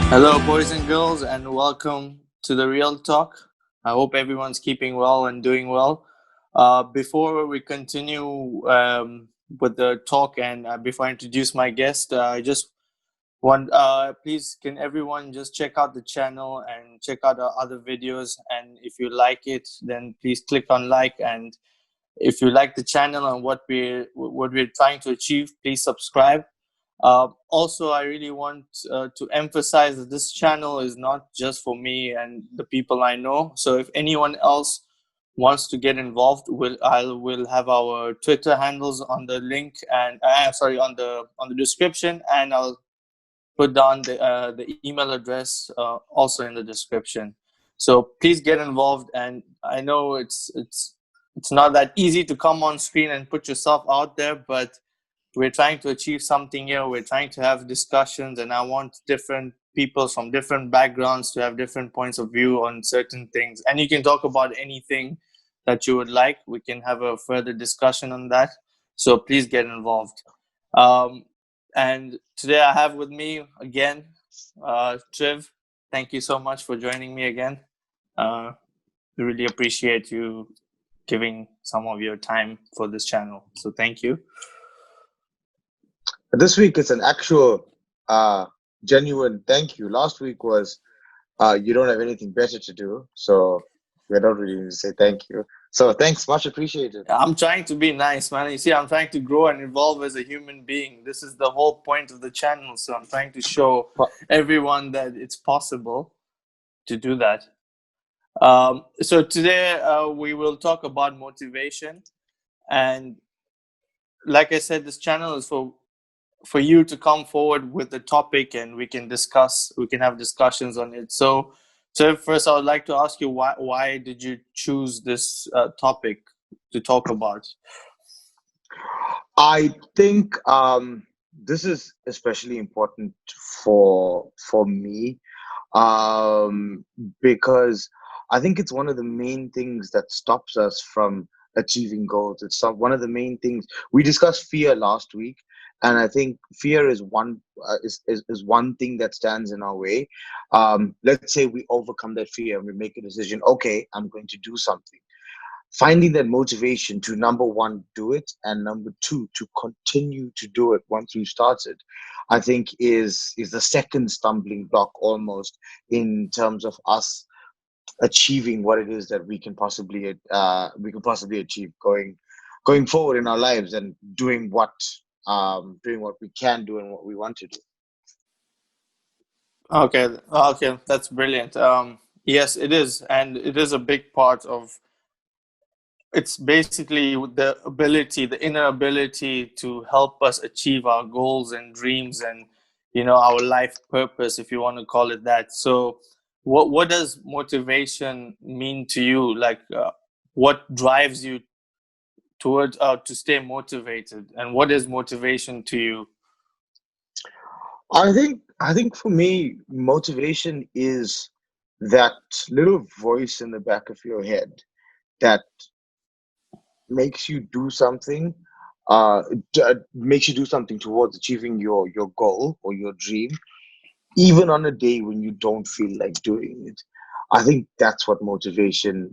Hello, boys and girls, and welcome to the Real Talk. I hope everyone's keeping well and doing well. Before we continue with the talk and before I introduce my guest, I just want, please, can everyone just check out the channel and check out our other videos? And if you like it, then please click on like. And if you like the channel and what we're trying to achieve, please subscribe. Also, I really want to emphasize that this channel is not just for me and the people I know. So if anyone else wants to get involved, I will have our Twitter handles on the link and sorry, on the description, and I'll put down the email address also in the description. So please get involved. And I know it's not that easy to come on screen and put yourself out there, but we're trying to achieve something here. We're trying to have discussions, and I want different people from different backgrounds to have different points of view on certain things. And you can talk about anything that you would like. We can have a further discussion on that. So please get involved. And today I have with me again, Triv. Thank you so much for joining me again. We really appreciate you giving some of your time for this channel. So thank you. This week it's an actual genuine thank you. Last week was you don't have anything better to do, so we don't really need to say thank you. So thanks, much appreciated. I'm trying to be nice, man. You see, I'm trying to grow and evolve as a human being. This is the whole point of the channel. So I'm trying to show everyone that it's possible to do that. So today we will talk about motivation. And like I said, this channel is for you to come forward with the topic and we can have discussions on it. So first I would like to ask you, why did you choose this topic to talk about? I think this is especially important for me because I think it's one of the main things that stops us from achieving goals. It's one of the main things. We discussed fear last week, and I think fear is one one thing that stands in our way. Let's say we overcome that fear and we make a decision. Okay, I'm going to do something. Finding that motivation to, number one, do it, and number two, to continue to do it once you started, I think is the second stumbling block almost in terms of us achieving what it is that we can possibly achieve going forward in our lives and doing what we can do and what we want to do. Okay, that's brilliant. Yes, it is, and it is a big part of. It's basically the inner ability to help us achieve our goals and dreams and our life purpose, if you want to call it that. So what does motivation mean to you? Like what drives you towards to stay motivated, and what is motivation to you? I think for me, motivation is that little voice in the back of your head that makes you do something makes you do something towards achieving your goal or your dream, even on a day when you don't feel like doing it. I think that's what motivation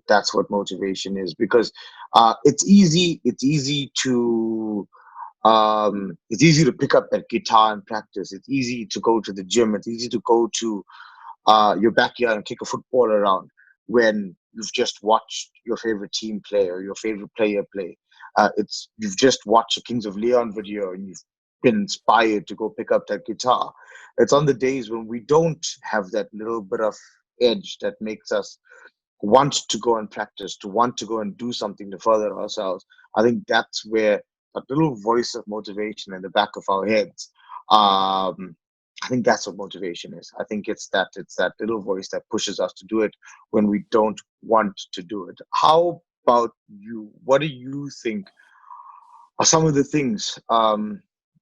is, because it's easy to pick up that guitar and practice. It's easy to go to the gym. It's easy to go to your backyard and kick a football around when you've just watched your favorite team play or your favorite player play. You've just watched a Kings of Leon video and you've been inspired to go pick up that guitar. It's on the days when we don't have that little bit of edge that makes us want to go and practice, to want to go and do something to further ourselves. I think that's where that little voice of motivation in the back of our heads, I think that's what motivation is. I think it's that little voice that pushes us to do it when we don't want to do it. How about you? What do you think are some of the things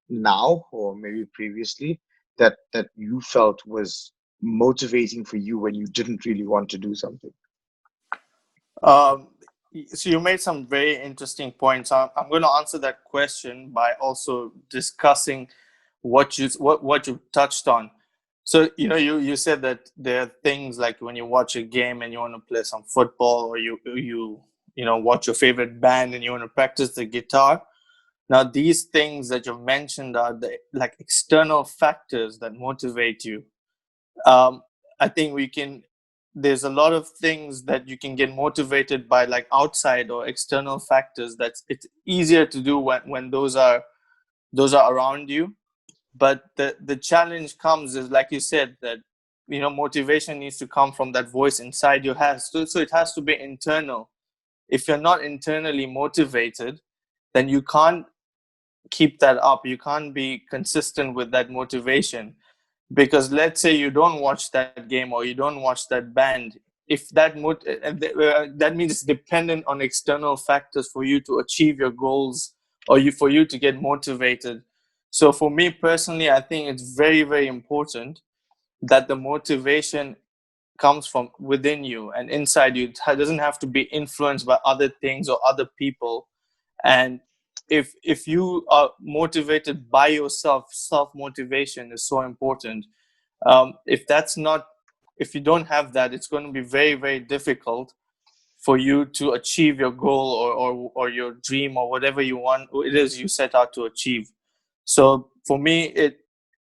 now or maybe previously that you felt was motivating for you when you didn't really want to do something? So you made some very interesting points. I'm going to answer that question by also discussing what you touched on. So you said that there are things like when you watch a game and you want to play some football, or you watch your favorite band and you want to practice the guitar. Now these things that you've mentioned are the like external factors that motivate you. um, I think we can. There's a lot of things that you can get motivated by, like outside or external factors. That's it's easier to do when those are around you. But the challenge comes is, like you said, that motivation needs to come from that voice inside your head. So it has to be internal. If you're not internally motivated, then you can't keep that up. You can't be consistent with that motivation, because let's say you don't watch that game or you don't watch that band. If that means it's dependent on external factors for you to achieve your goals, or for you to get motivated. So for me personally, I think it's very, very important that the motivation comes from within you and inside you. It doesn't have to be influenced by other things or other people. And if you are motivated by yourself, self motivation is so important. If that's not, if you don't have that, it's going to be very, very difficult for you to achieve your goal, or your dream, or whatever you want it is you set out to achieve. So for me,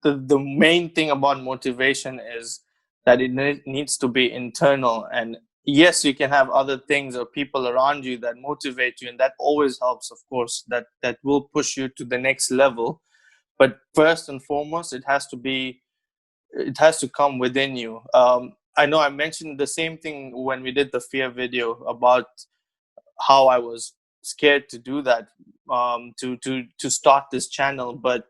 the main thing about motivation is that it needs to be internal. And yes, you can have other things or people around you that motivate you, and that always helps, of course. That will push you to the next level. But first and foremost, it has to come within you. I know I mentioned the same thing when we did the fear video about how I was scared to do that, to start this channel. But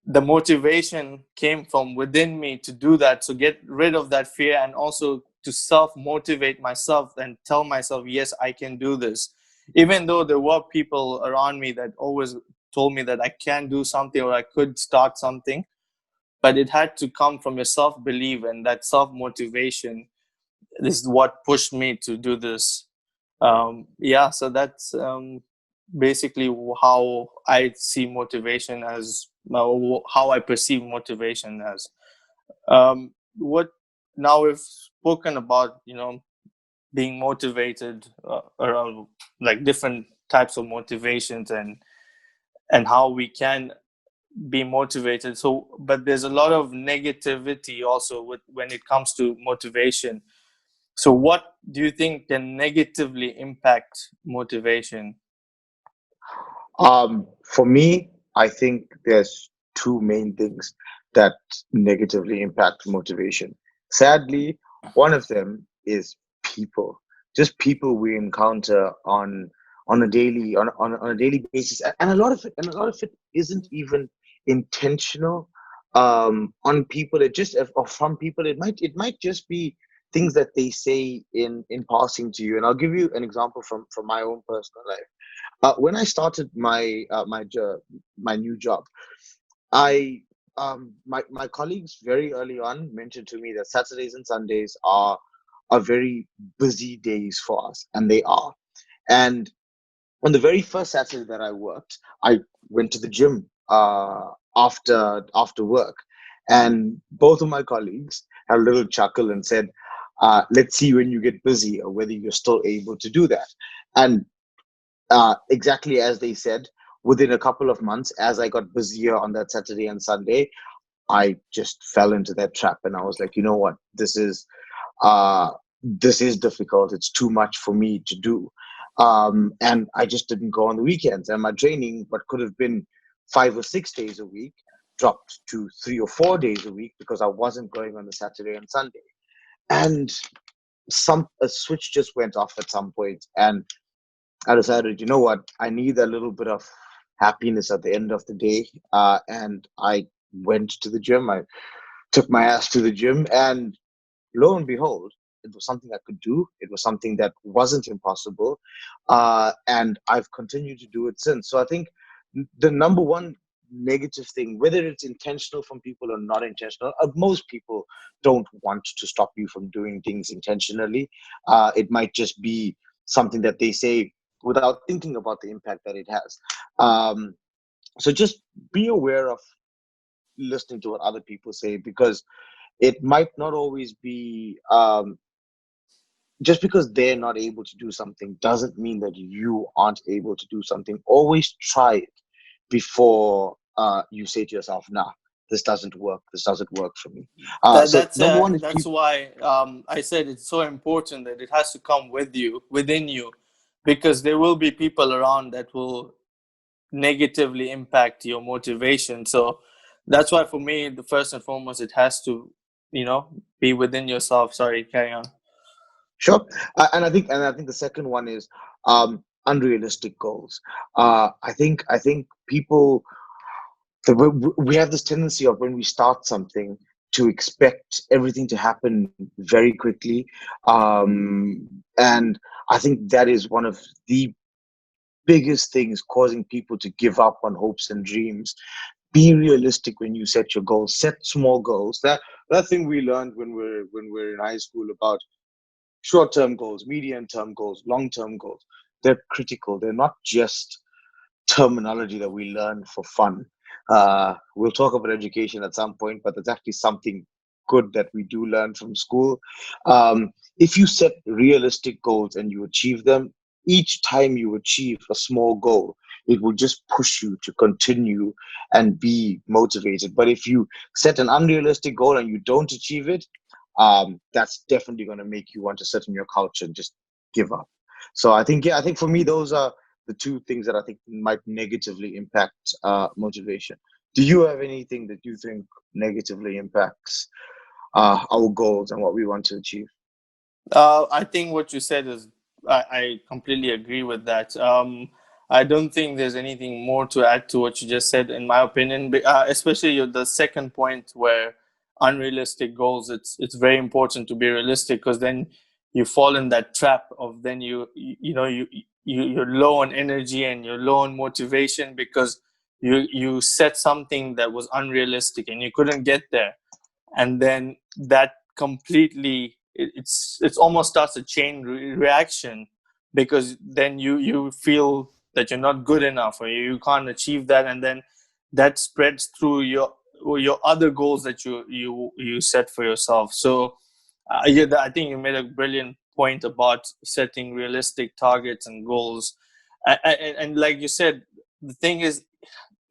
the motivation came from within me to do that, so get rid of that fear, and also to self motivate myself and tell myself, yes, I can do this. Even though there were people around me that always told me that I can do something or I could start something, but it had to come from your self belief, and that self motivation is what pushed me to do this. Yeah, so that's basically how I see motivation as, how I perceive motivation as. What Now we've spoken about being motivated, around like different types of motivations, and how we can be motivated. So, but there's a lot of negativity also when it comes to motivation. So what do you think can negatively impact motivation? For me, I think there's two main things that negatively impact motivation. Sadly, one of them is people, just people we encounter on a daily basis, and a lot of it isn't even intentional. On people, it just or from people, it might just be things that they say in passing to you. And I'll give you an example from my own personal life. When I started my new job, I my colleagues very early on mentioned to me that Saturdays and Sundays are very busy days for us, and they are. And on the very first Saturday that I worked, I went to the gym after work, and both of my colleagues had a little chuckle and said, "Let's see when you get busy or whether you're still able to do that." And exactly as they said, within a couple of months, as I got busier on that Saturday and Sunday, I just fell into that trap, and I was like, you know what, uh, this is difficult. It's too much for me to do, and I just didn't go on the weekends. And my training, what could have been 5 or 6 days a week, dropped to 3 or 4 days a week because I wasn't going on the Saturday and Sunday. And some a switch just went off at some point, and I decided, you know what, I need a little bit of happiness at the end of the day. And I went to the gym. I took my ass to the gym, and lo and behold, it was something I could do. It was something that wasn't impossible. And I've continued to do it since. So I think the number one negative thing, whether it's intentional from people or not intentional, most people don't want to stop you from doing things intentionally. It might just be something that they say without thinking about the impact that it has. Um, so just be aware of listening to what other people say, because it might not always be, just because they're not able to do something doesn't mean that you aren't able to do something. Always try it before you say to yourself, nah, this doesn't work. This doesn't work for me. So number one is That's people. why I said it's so important that it has to come with you, within you, because there will be people around that will negatively impact your motivation. So that's why for me, the first and foremost, it has to, be within yourself. Sorry, carry on. Sure. And I think the second one is unrealistic goals. I think people, we have this tendency of, when we start something, to expect everything to happen very quickly, and I think that is one of the biggest things causing people to give up on hopes and dreams. Be realistic when you set your goals. Set small goals. That thing we learned when we're in high school about short-term goals, medium-term goals, long-term goals. They're critical. They're not just terminology that we learn for fun. We'll talk about education at some point, but there's actually something good that we do learn from school. If you set realistic goals and you achieve them, each time you achieve a small goal, it will just push you to continue and be motivated. But if you set an unrealistic goal and you don't achieve it, that's definitely going to make you want to sit on your couch and just give up. So I think, yeah, I think for me, those are the two things that I think might negatively impact motivation. Do you have anything that you think negatively impacts our goals and what we want to achieve? I think what you said is, I completely agree with that. I don't think there's anything more to add to what you just said, in my opinion. Especially the second point, where unrealistic goals. It's very important to be realistic, because then you fall in that trap of, then you're low on energy and you're low on motivation, because you set something that was unrealistic and you couldn't get there, and then that completely, it's almost starts a chain reaction, because then you feel that you're not good enough, or you can't achieve that, and then that spreads through your other goals that you set for yourself. So yeah, I think you made a brilliant point about setting realistic targets and goals. And like you said, the thing is,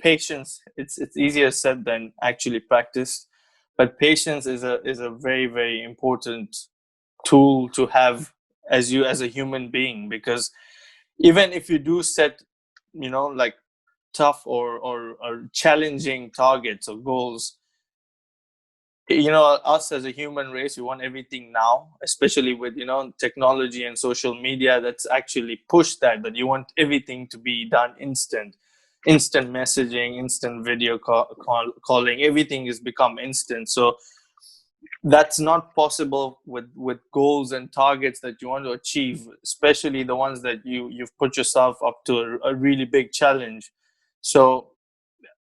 patience, it's easier said than actually practiced, but patience is a very, very important tool to have, as a human being, because even if you do set, like, tough or challenging targets or goals, us as a human race, we want everything now, especially with technology and social media, that's actually pushed that you want everything to be done instant messaging, instant video calling, everything has become instant. So that's not possible with goals and targets that you want to achieve, especially the ones that you've put yourself up to a really big challenge. So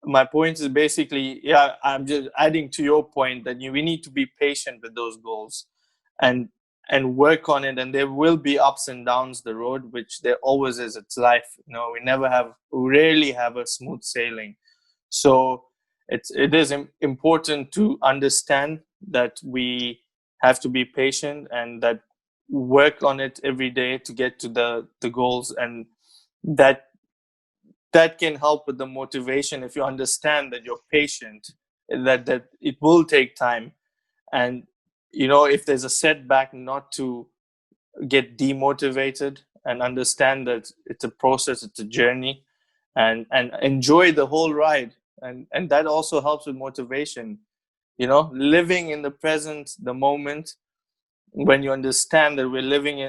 my point is basically, yeah, I'm just adding to your point that we need to be patient with those goals, and work on it, and there will be ups and downs the road, which there always is. It's life. We rarely have a smooth sailing. So it is important to understand that we have to be patient, and that work on it every day to get to the goals, and that can help with the motivation, if you understand that you're patient, that it will take time, and if there's a setback, not to get demotivated, and understand that it's a process, it's a journey, and enjoy the whole ride, and that also helps with motivation. Living in the present, the moment, when you understand that we're living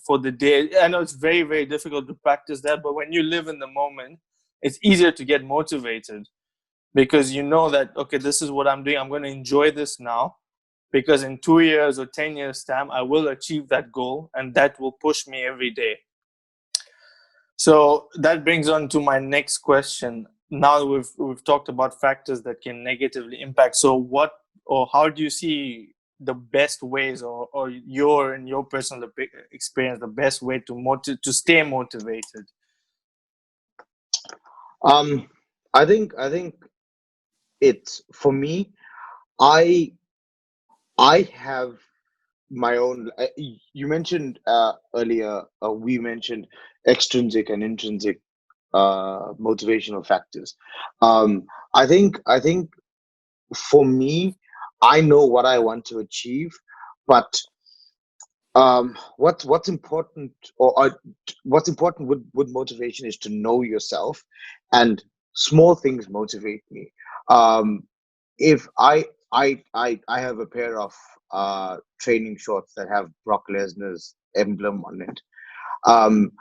for the day. I know it's very, very difficult to practice that, but when you live in the moment, it's easier to get motivated, because you know that, okay, this is what I'm doing. I'm going to enjoy this now, because in 2 years or 10 years time, I will achieve that goal, and that will push me every day. So that brings on to my next question. Now we've talked about factors that can negatively impact. So what, or how do you see the best ways, or your in your personal experience, the best way to stay motivated? Um, I think it's for me. I I have my own. You mentioned earlier. We mentioned extrinsic and intrinsic motivational factors. Um, I think for me, I know what I want to achieve, but what's important, or what's important with motivation is to know yourself, and small things motivate me. Um, if I have a pair of training shorts that have Brock Lesnar's emblem on it. Um,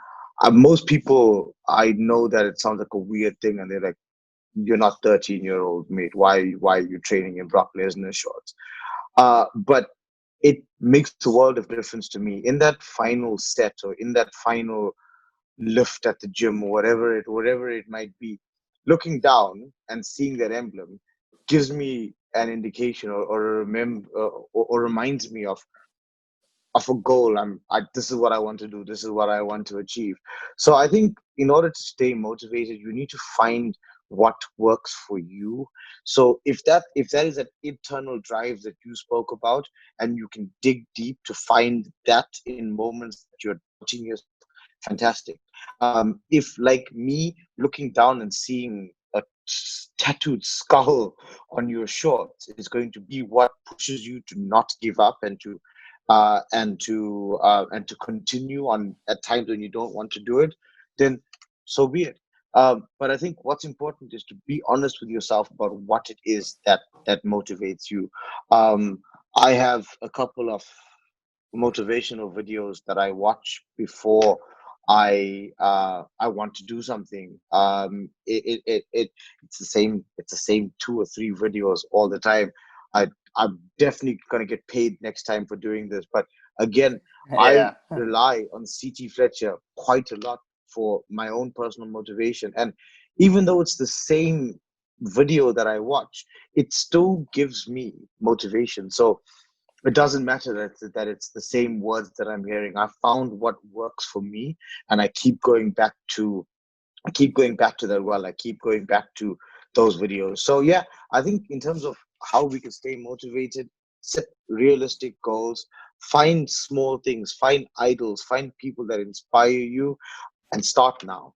Most people, I know that it sounds like a weird thing, and they're like, "You're not 13-year-old mate. Why are you training in Brock Lesnar shorts?" But it makes a world of difference to me in that final set, or in that final lift at the gym, or whatever it might be. Looking down and seeing that emblem gives me an indication, or reminds me of a goal. This is what I want to do. This is what I want to achieve. So I think in order to stay motivated, you need to find what works for you. So if that is an internal drive that you spoke about, and you can dig deep to find that in moments that you're doubting yourself, fantastic. If, like me, looking down and seeing a tattooed skull on your shorts is going to be what pushes you to not give up, and to continue on at times when you don't want to do it, then so be it. But I think what's important is to be honest with yourself about what it is that motivates you. Um, I have a couple of motivational videos that I watch before I want to do something. It's the same 2 or 3 videos all the time. I'm definitely gonna get paid next time for doing this. But again, I Yeah. rely on CT Fletcher quite a lot for my own personal motivation. And even though it's the same video that I watch, it still gives me motivation. So it doesn't matter that it's the same words that I'm hearing. I found what works for me, and I keep going back to that. Well, I keep going back to those videos. So yeah, I think in terms of how we can stay motivated, set realistic goals, find small things, find idols, find people that inspire you, and start now.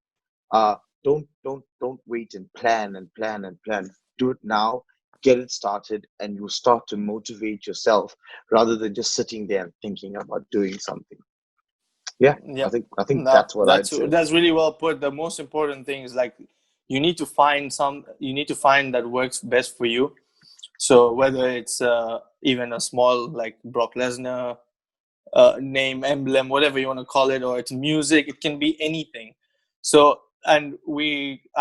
uh don't wait and plan and plan and plan. Do it now, get it started, and you'll start to motivate yourself rather than just sitting there and thinking about doing something. Yeah, i Yep. think i think No, that's what I'd say. that's really well put. The most important thing is like you need to find that works best for you. So whether it's even a small like Brock Lesnar name, emblem, whatever you want to call it, or it's music, it can be anything. So, and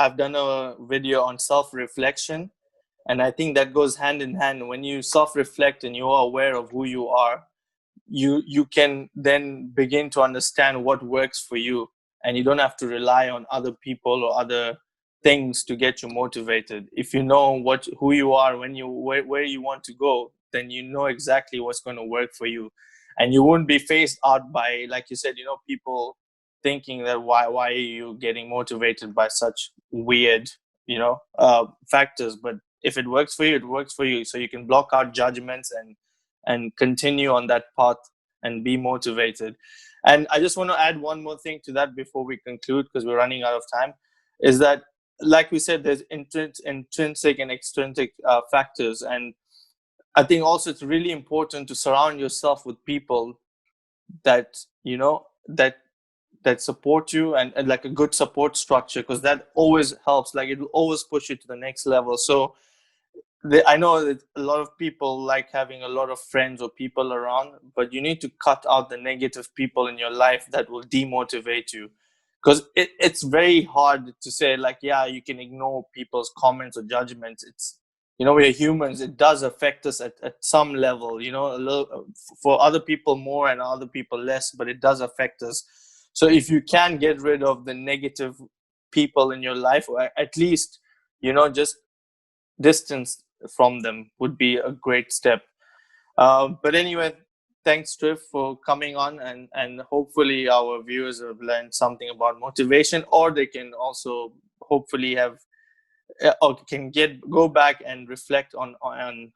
I've done a video on self-reflection, and I think that goes hand in hand. When you self-reflect and you are aware of who you are, you can then begin to understand what works for you, and you don't have to rely on other people or other things to get you motivated. If you know who you are, where you want to go, then you know exactly what's going to work for you, and you won't be faced out by, like you said, people thinking that why are you getting motivated by such weird factors. But if it works for you, it works for you, so you can block out judgments and continue on that path and be motivated. And I just want to add one more thing to that before we conclude, because we're running out of time, is that, like we said, there's intrinsic and extrinsic factors. And I think also it's really important to surround yourself with people that, that support you, and like a good support structure, because that always helps. Like it will always push you to the next level. So I know that a lot of people like having a lot of friends or people around, but you need to cut out the negative people in your life that will demotivate you. Because it's very hard to say, like, yeah, you can ignore people's comments or judgments. We're humans. It does affect us at some level, a little, for other people more and other people less, but it does affect us. So if you can get rid of the negative people in your life, or at least, just distance from them, would be a great step. But anyway, thanks, Triff, for coming on, and hopefully our viewers have learned something about motivation, or they can also hopefully have or can go back and reflect on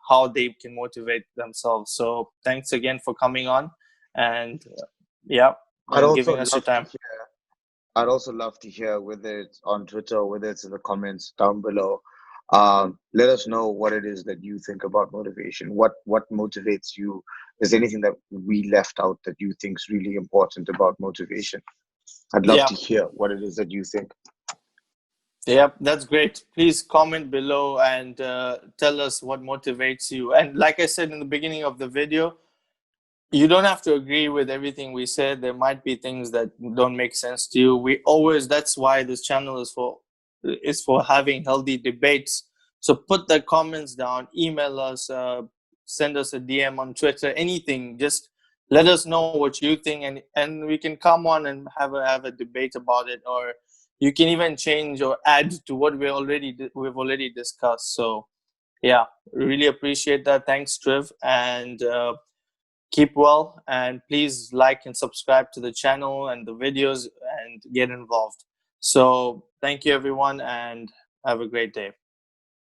how they can motivate themselves. So thanks again for coming on, and yeah, I'd and also giving us your love to time. hear. I'd also love to hear whether it's on Twitter, whether it's in the comments down below. Let us know what it is that you think about motivation. What motivates you? Is there anything that we left out that you think is really important about motivation? I'd love Yeah. to hear what it is that you think. Yeah, that's great. Please comment below and tell us what motivates you. And like I said in the beginning of the video, you don't have to agree with everything we said. There might be things that don't make sense to you. We always, that's why this channel is for having healthy debates. So put the comments down, email us, send us a DM on Twitter, anything. Just let us know what you think, and we can come on and have a debate about it, or you can even change or add to what we've already discussed. So yeah, really appreciate that. Thanks, Triv, and keep well, and please like and subscribe to the channel and the videos and get involved. So thank you everyone, and have a great day.